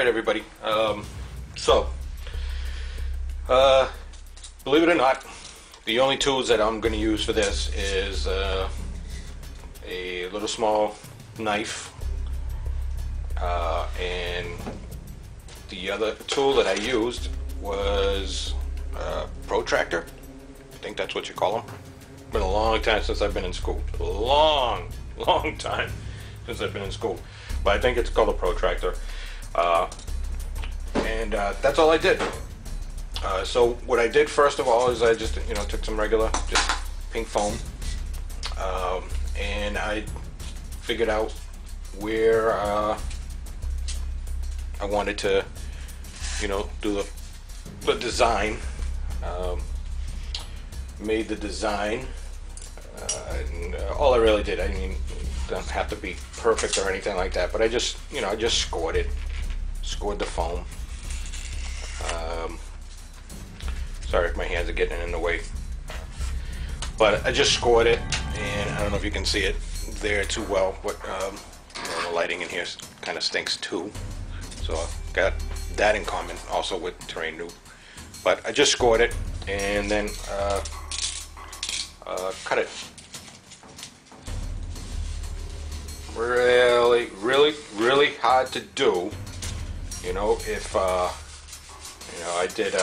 Alright everybody, believe it or not, the only tools that I'm going to use for this is a little small knife, and the other tool that I used was a protractor. I think that's what you call them. It's been a long time since I've been in school. A long time since I've been in school. But I think it's called a protractor. That's all I did. So what I did first of all is I just took some regular just pink foam, and I figured out where I wanted to do the design. Made the design, and all I really did, I mean, it doesn't have to be perfect or anything like that, but I just scored it, scored the foam. Sorry if my hands are getting in the way, but I just scored it, and I don't know if you can see it there too well, but the lighting in here kind of stinks too, so I've got that in common also with Terrain Noob. But I just scored it and then cut it. Really hard to do. If I did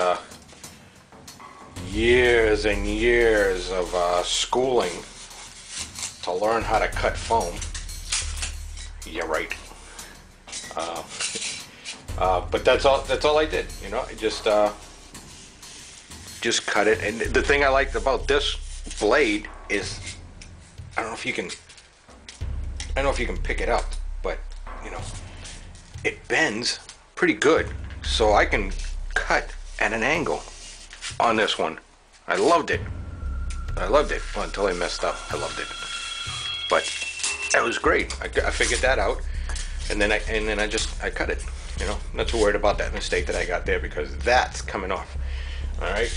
years and years of schooling to learn how to cut foam. Yeah, right. But that's all I did. I just cut it. And the thing I liked about this blade is, I don't know if you can pick it up, but it bends pretty good, so I can cut at an angle on this one. I loved it. Well, until I messed up. I loved it, but that was great. I figured that out, and then I cut it. I'm not too worried about that mistake that I got there, because that's coming off. All right.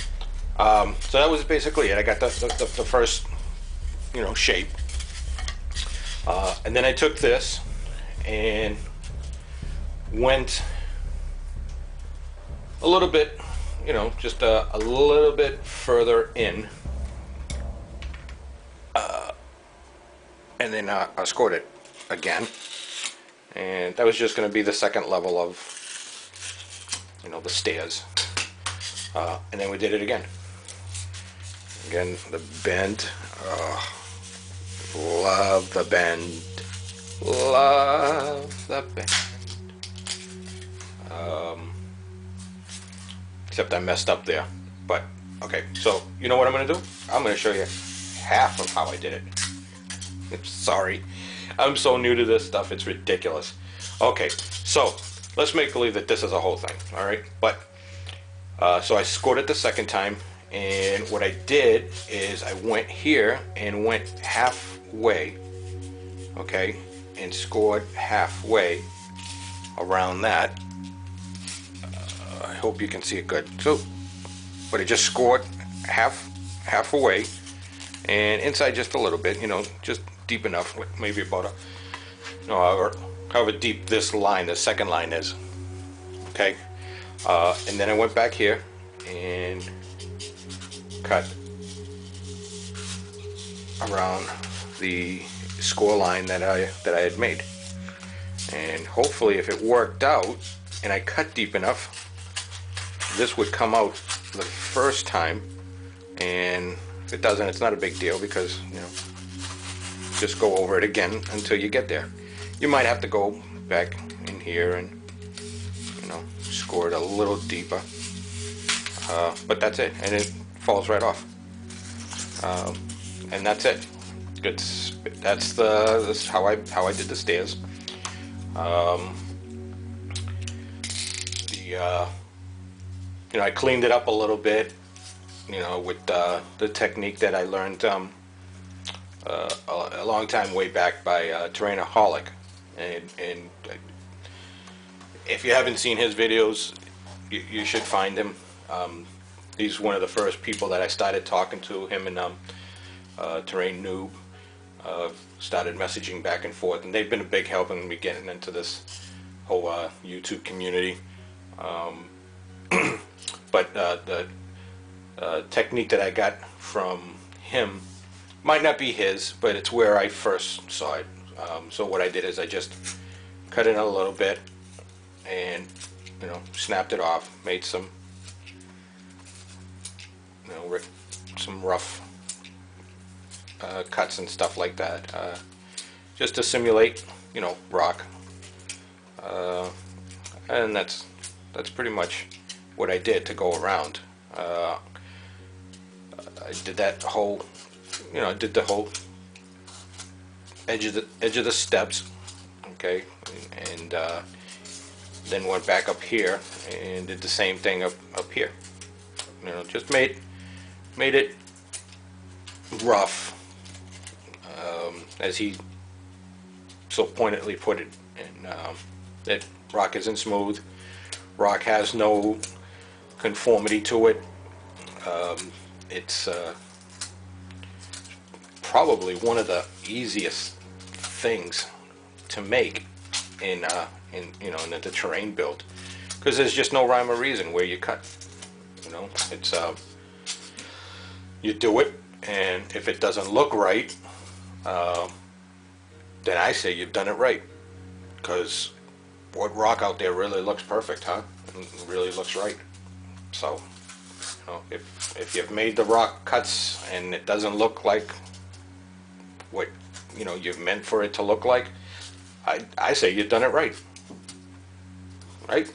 So that was basically it. I got the first shape, and then I took this and went a little bit, just a little bit further in, and then I scored it again, and that was just going to be the second level of the stairs, and then we did it again. Again, the bend. Love the bend. Love the bend. Except I messed up there. But, okay, so you know what I'm going to do? I'm going to show you half of how I did it. Sorry. I'm so new to this stuff, it's ridiculous. Okay, so let's make believe that this is a whole thing, alright? But, so I scored it the second time. And what I did is I went here and went halfway, okay, and scored halfway around that. I hope you can see it good. So, but I just scored halfway, and inside just a little bit, just deep enough, maybe about however deep this line, the second line is, okay. And then I went back here and cut around the score line that I had made, and hopefully if it worked out and I cut deep enough, this would come out the first time. And if it doesn't, it's not a big deal, because just go over it again until you get there. You might have to go back in here and score it a little deeper, but that's it, and it falls right off, and that's it. That's how I did the stairs. I cleaned it up a little bit, with the technique that I learned a long time way back by Terrainaholic, and if you haven't seen his videos, you should find him. He's one of the first people that I started talking to. Him and Terrain Noob started messaging back and forth, and they've been a big help in me getting into this whole YouTube community. But the technique that I got from him might not be his, but it's where I first saw it. So what I did is I just cut it a little bit and, you know, snapped it off, made some, you know, some rough cuts and stuff like that, just to simulate, you know, rock. And that's pretty much what I did to go around. I did that whole, you know, I did the whole edge of the steps, okay, and then went back up here and did the same thing up here. You know, just made it rough, as he so pointedly put it. And that rock isn't smooth. Rock has no conformity to it. It's probably one of the easiest things to make in you know, in the terrain build, because there's just no rhyme or reason where you cut. You know, it's you do it, and if it doesn't look right, then I say you've done it right, because what rock out there really looks perfect, huh? It really looks right. So, you know, if you've made the rock cuts and it doesn't look like what, you know, you've meant for it to look like, I say you've done it right. Right?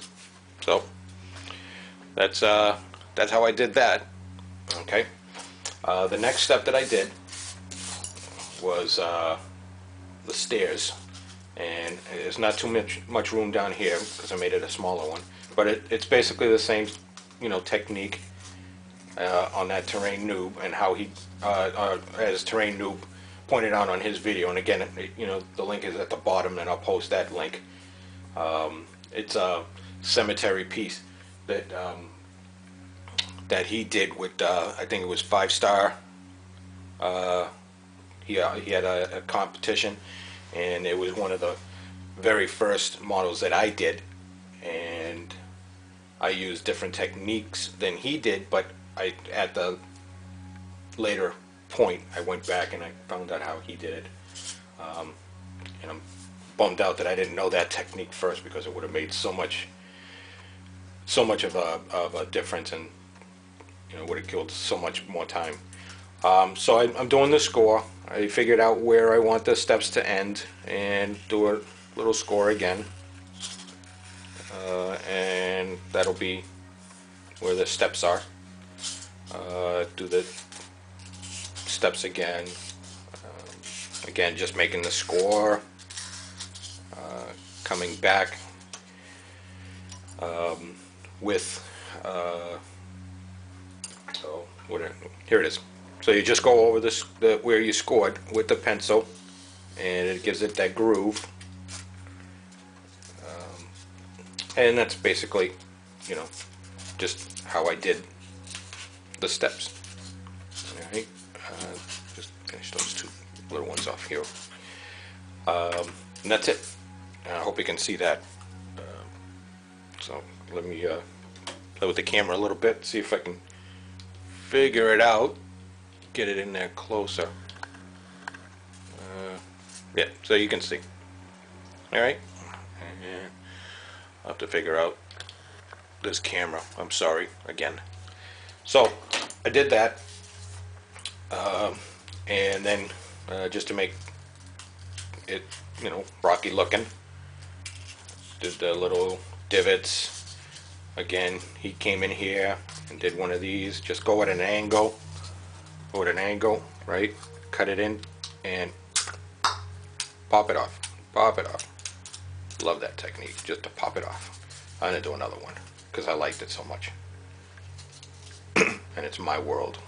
So that's how I did that. Okay. The next step that I did was the stairs, and there's not too much room down here because I made it a smaller one, but it's basically the same, you know, technique on that Terrain Noob, and how he as Terrain Noob pointed out on his video. And again, you know, the link is at the bottom, and I'll post that link. It's a cemetery piece that that he did with I think it was 5-star. He had a competition, and it was one of the very first models that I did, and I used different techniques than he did, but at the later point I went back and I found out how he did it, and I'm bummed out that I didn't know that technique first, because it would have made so much of a difference, and, you know, would have killed so much more time. So I'm doing the score. I figured out where I want the steps to end and do a little score again, and that'll be where the steps are. Do the steps again, again just making the score, coming back with so here it is. So you just go over this where you scored with the pencil, and it gives it that groove, and that's basically, you know, just how I did the steps. Alright, just finish those two little ones off here, and that's it. I hope you can see that. So let me play with the camera a little bit, see if I can figure it out, get it in there closer. Yeah, so you can see. Alright, I'll have to figure out this camera, I'm sorry again. So I did that, and then just to make it, you know, rocky looking, did the little divots. Again, he came in here and did one of these. Just go at an angle, right? Cut it in and pop it off. Love that technique, just to pop it off. I'm gonna do another one because I liked it so much. And it's my world.